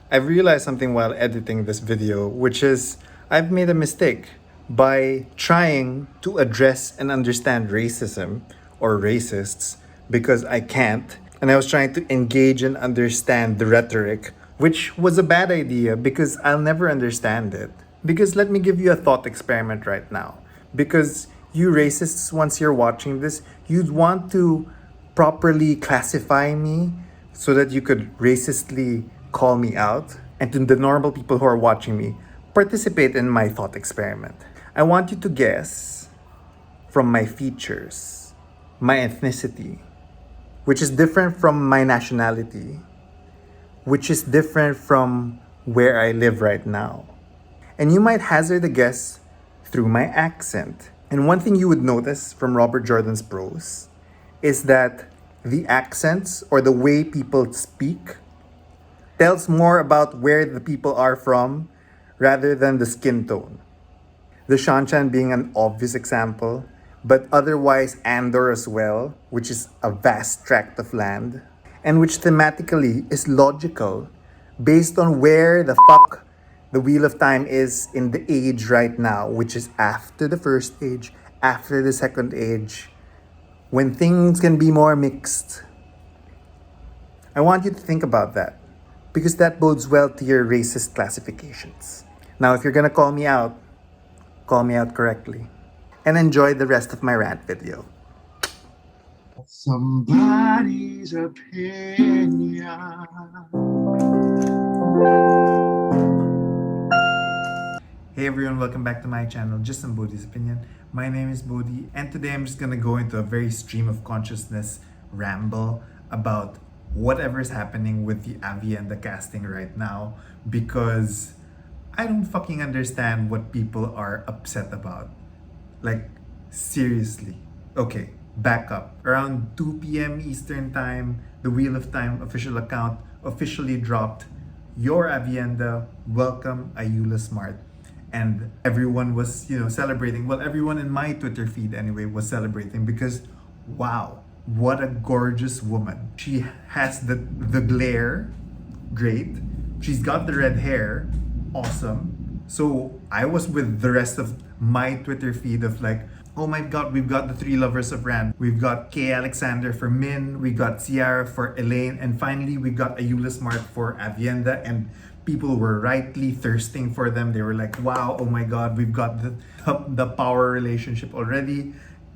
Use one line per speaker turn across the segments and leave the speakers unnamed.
I've realized something while editing this video, which is I've made a mistake by trying to address and understand racism or racists because I can't. And I was trying to engage and understand the rhetoric, which was a bad idea because I'll never understand it. Because let me give you a thought experiment right now. Because you racists, once you're watching this, you'd want to properly classify me so that you could racistly call me out. And to the normal people who are watching me, participate in my thought experiment. I want you to guess from my features, my ethnicity, which is different from my nationality, which is different from where I live right now. And you might hazard a guess through my accent. And one thing you would notice from Robert Jordan's prose is that the accents or the way people speak tells more about where the people are from rather than the skin tone. The Shanchan being an obvious example, but otherwise Andor as well, which is a vast tract of land, and which thematically is logical based on where the fuck the Wheel of Time is in the age right now, which is after the first age, after the second age, when things can be more mixed. I want you to think about that because that bodes well to your racist classifications. Now, if you're gonna call me out correctly. And enjoy the rest of my rant video.
Somebody's opinion.
Hey everyone, welcome back to my channel, Just Some Bodhi's Opinion. My name is Bodhi, and today I'm just gonna go into a very stream of consciousness ramble about whatever is happening with the Aviendha casting right now because I don't fucking understand what people are upset about. Like, seriously. Okay, back up. Around 2 p.m. Eastern Time, the Wheel of Time official account officially dropped your Aviendha, welcome Ayula Smart. And everyone was, celebrating. Well, everyone in my Twitter feed anyway was celebrating because, wow, what a gorgeous woman. She has the glare, great. She's got the red hair, awesome. So I was with the rest of my Twitter feed of like, oh my god, we've got the three lovers of Rand. We've got Kay Alexander for Min, we got Ciara for Elaine, and finally we got Ayula Smart for Aviendha. And people were rightly thirsting for them. They were like, wow, oh my god, we've got the power relationship already.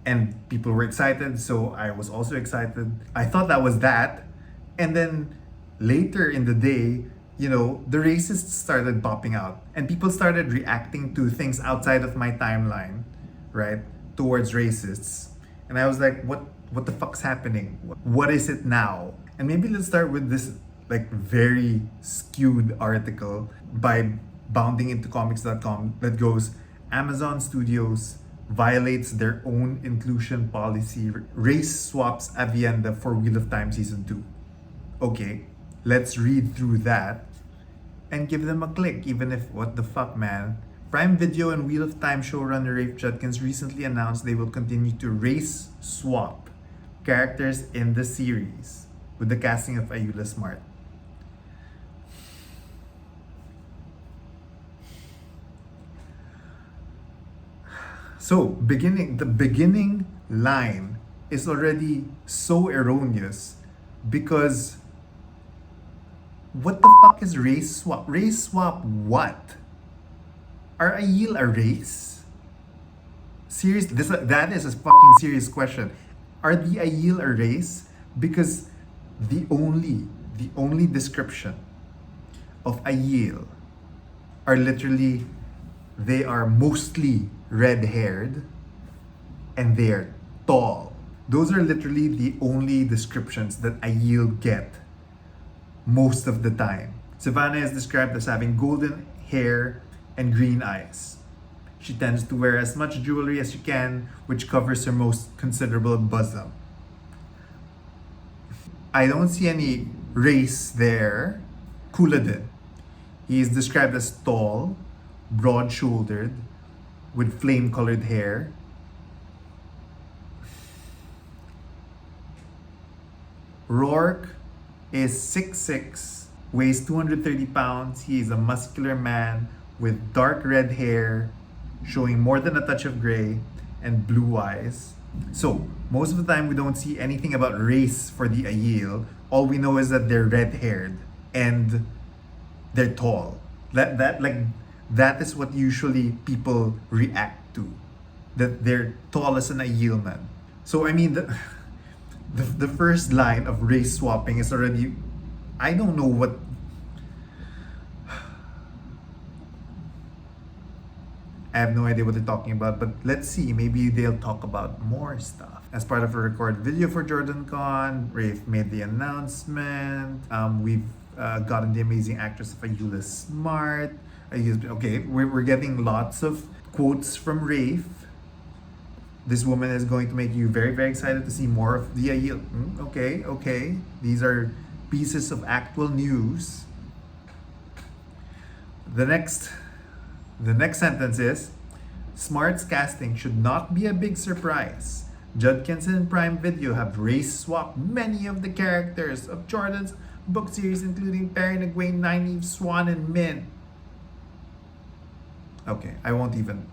And people were excited, so I was also excited. I thought that was that. And then later in the day, the racists started popping out and people started reacting to things outside of my timeline, right? Towards racists. And I was like, what the fuck's happening? What is it now? And maybe let's start with this like very skewed article by boundingintocomics.com that goes, Amazon Studios violates their own inclusion policy, race swaps Aviendha for Wheel of Time Season 2. Okay, let's read through that and give them a click, even if, what the fuck, man. Prime Video and Wheel of Time showrunner Rafe Judkins recently announced they will continue to race swap characters in the series with the casting of Ayula Smart. So, the beginning line is already so erroneous because what the fuck is race swap? Race swap what? Are Ayil a race? Seriously, that is a fucking serious question. Are the Ayil a race? Because the only description of Ayil are literally they are mostly red-haired and they're tall. Those are literally the only descriptions that Ayil get most of the time. Savannah is described as having golden hair and green eyes. She tends to wear as much jewelry as she can, which covers her most considerable bosom. I don't see any race there. Kuladin. He is described as tall, broad-shouldered, with flame-colored hair. Rourke is 6'6", weighs 230 pounds. He is a muscular man with dark red hair, showing more than a touch of gray, and blue eyes. So, most of the time we don't see anything about race for the Aiel. All we know is that they're red-haired and they're tall. That is what usually people react to. That they're tall as an Aiel man. So I mean the first line of race swapping is already, I don't know what. I have no idea what they're talking about, but let's see. Maybe they'll talk about more stuff. As part of a recorded video for JordanCon, Rafe made the announcement. We've gotten the amazing actress of Ayula Smart. Okay, we're getting lots of quotes from Rafe. This woman is going to make you very, very excited to see more of the Aiel. Okay. These are pieces of actual news. The next sentence is, Smart's casting should not be a big surprise. Judkins and Prime Video have race swapped many of the characters of Jordan's book series, including Perry, Egwene, Nynaeve, Swan, and Min. Okay, I won't even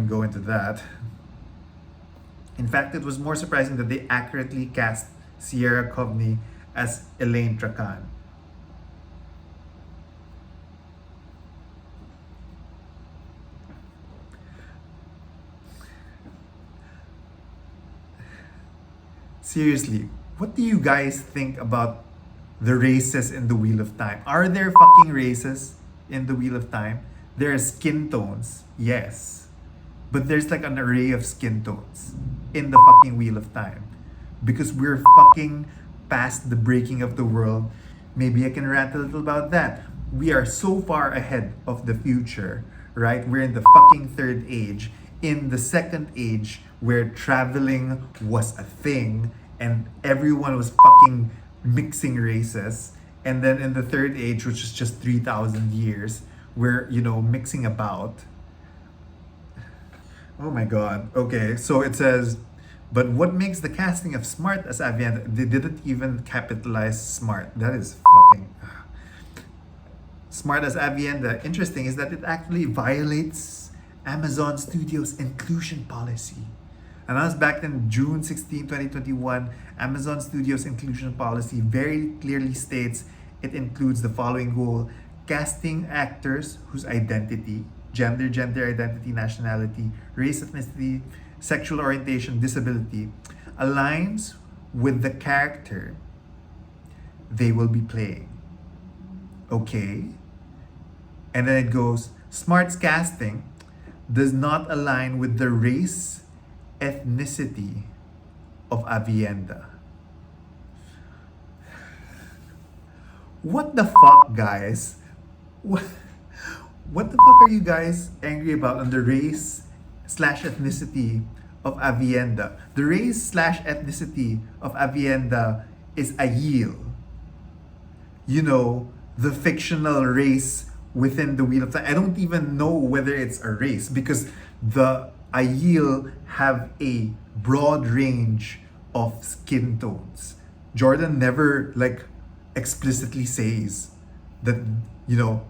go into that. In fact, it was more surprising that they accurately cast Sierra Coveney as Elaine Trakan. Seriously, what do you guys think about the races in the Wheel of Time? Are there fucking races in the Wheel of Time? There are skin tones, yes. But there's like an array of skin tones in the fucking Wheel of Time. Because we're fucking past the breaking of the world. Maybe I can rant a little about that. We are so far ahead of the future, right? We're in the fucking third age. In the second age, where traveling was a thing and everyone was fucking mixing races. And then in the third age, which is just 3,000 years, we're, mixing about. Oh my god. Okay, so it says, but what makes the casting of Smart as Aviendha? They didn't even capitalize Smart. That is fucking... Smart as Aviendha. Interesting is that it actually violates Amazon Studios' inclusion policy. Announced back in June 16, 2021, Amazon Studios' inclusion policy very clearly states it includes the following goal: casting actors whose identity, gender identity, nationality, race, ethnicity, sexual orientation, disability aligns with the character they will be playing. Okay? And then it goes, Smart's casting does not align with the race, ethnicity of Aviendha. What the fuck, guys? What the fuck are you guys angry about on the race / ethnicity of Aviendha? The race / ethnicity of Aviendha is Aiel. The fictional race within the Wheel of Time. I don't even know whether it's a race because the Aiel have a broad range of skin tones. Jordan never explicitly says that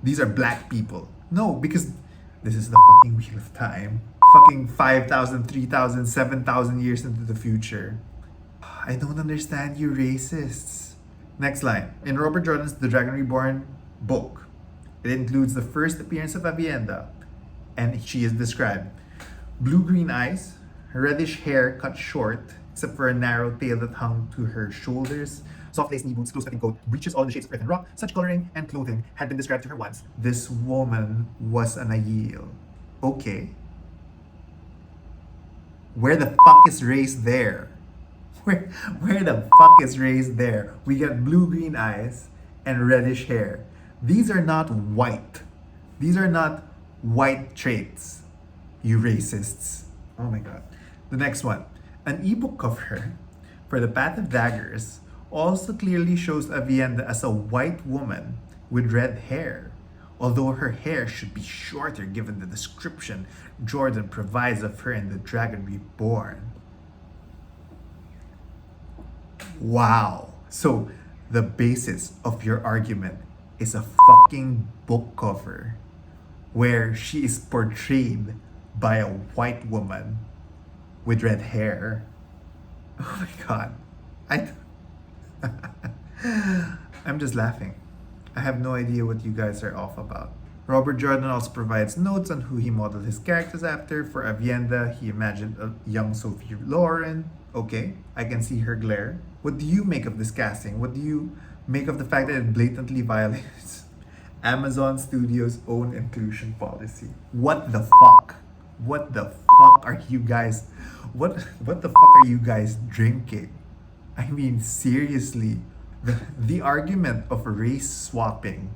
these are black people. No, because this is the fucking Wheel of Time. Fucking 5,000, 3,000, 7,000 years into the future. I don't understand you racists. Next line. In Robert Jordan's The Dragon Reborn book, it includes the first appearance of Aviendha, and she is described: blue-green eyes, reddish hair cut short, except for a narrow tail that hung to her shoulders, soft lace knee boots, close-fitting coat, breeches all in the shades of earth and rock. Such coloring and clothing had been described to her once. This woman was an Aiel. Okay. Where the fuck is race there? Where the fuck is race there? We got blue-green eyes and reddish hair. These are not white. These are not white traits, you racists. Oh my god. The next one. An ebook cover for The Path of Daggers also clearly shows Aviendha as a white woman with red hair, although her hair should be shorter given the description Jordan provides of her in The Dragon Reborn. Wow. So the basis of your argument is a fucking book cover where she is portrayed by a white woman with red hair. Oh my god. I I'm just laughing. I have no idea what you guys are off about. Robert Jordan also provides notes on who he modeled his characters after. For Aviendha, he imagined a young Sophie Loren. Okay, I can see her glare. What do you make of this casting? What do you make of the fact that it blatantly violates Amazon Studios' own inclusion policy? What the fuck? What the fuck are you guys? What the fuck are you guys drinking? I mean, seriously, the argument of race swapping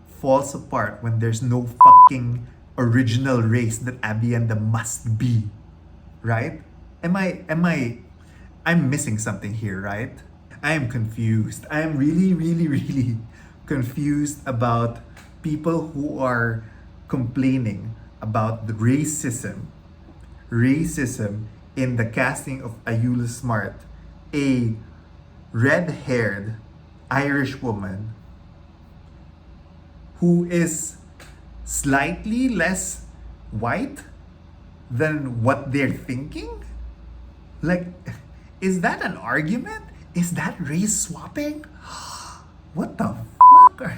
falls apart when there's no fucking original race that Aviendha must be, right? I'm missing something here, right? I am confused. I am really confused about people who are complaining about the racism in the casting of Ayula Smart, a red-haired Irish woman who is slightly less white than what they're thinking? Like, is that an argument? Is that race swapping? What the fuck?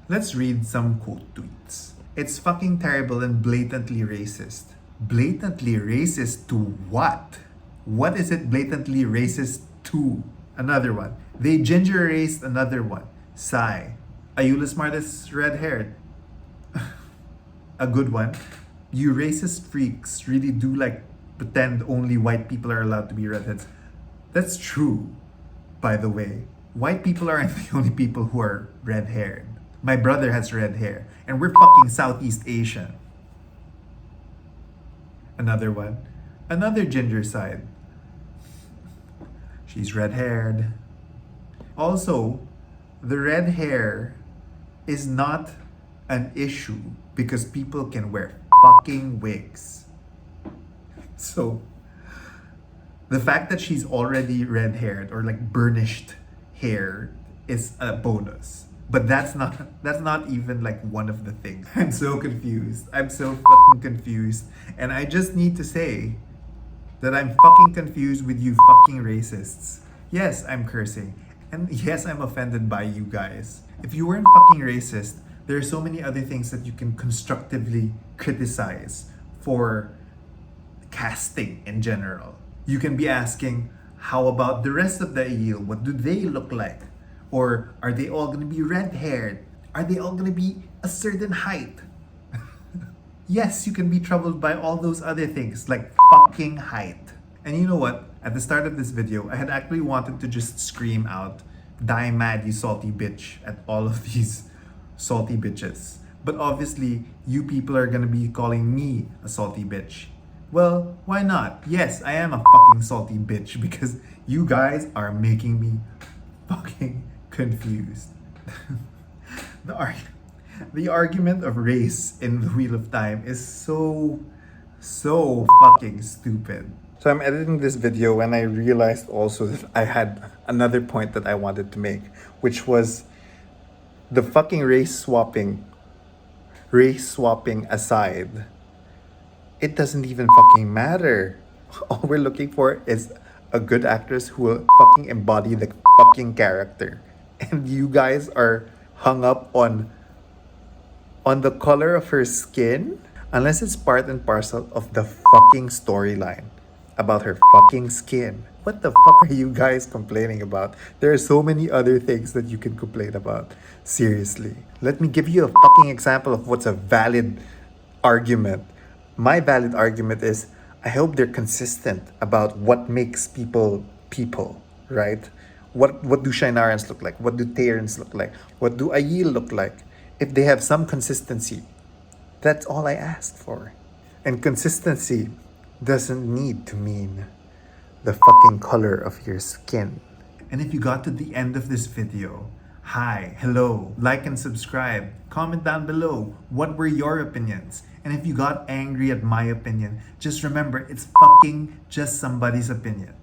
Let's read some quote tweets. It's fucking terrible and blatantly racist. Blatantly racist to what? What is it blatantly racist to? Another one. They ginger raced another one. Sigh. Ayula Smart is red-haired. A good one. You racist freaks really do like pretend only white people are allowed to be redheads. That's true, by the way. White people aren't the only people who are red-haired. My brother has red hair, and we're fucking Southeast Asian. Another one. Another ginger side. She's red-haired. Also, the red hair is not an issue because people can wear fucking wigs. So, the fact that she's already red-haired or like burnished hair is a bonus. But that's not even like one of the things. I'm so confused. I'm so fucking confused. And I just need to say that I'm fucking confused with you fucking racists. Yes, I'm cursing. And yes, I'm offended by you guys. If you weren't fucking racist, there are so many other things that you can constructively criticize for casting in general. You can be asking, how about the rest of the Ayil? What do they look like? Or are they all gonna be red-haired? Are they all gonna be a certain height? Yes, you can be troubled by all those other things like fucking height. And you know what? At the start of this video, I had actually wanted to just scream out, "Die mad, you salty bitch," at all of these salty bitches. But obviously, you people are gonna be calling me a salty bitch. Well, why not? Yes, I am a fucking salty bitch because you guys are making me fucking confused. The argument of race in the Wheel of Time is so fucking stupid. So I'm editing this video when I realized also that I had another point that I wanted to make, which was the fucking race swapping aside, it doesn't even fucking matter. All we're looking for is a good actress who will fucking embody the fucking character. And you guys are hung up on the color of her skin, unless it's part and parcel of the fucking storyline about her fucking skin. What the fuck are you guys complaining about? There are so many other things that you can complain about. Seriously. Let me give you a fucking example of what's a valid argument. My valid argument is, I hope they're consistent about what makes people, right? What do Shainarans look like? What do Terrans look like? What do Ayil look like? If they have some consistency, that's all I ask for. And consistency doesn't need to mean the fucking color of your skin. And if you got to the end of this video, hi, hello, like and subscribe, comment down below, what were your opinions? And if you got angry at my opinion, just remember, it's fucking just somebody's opinion.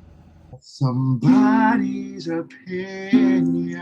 Somebody's opinion.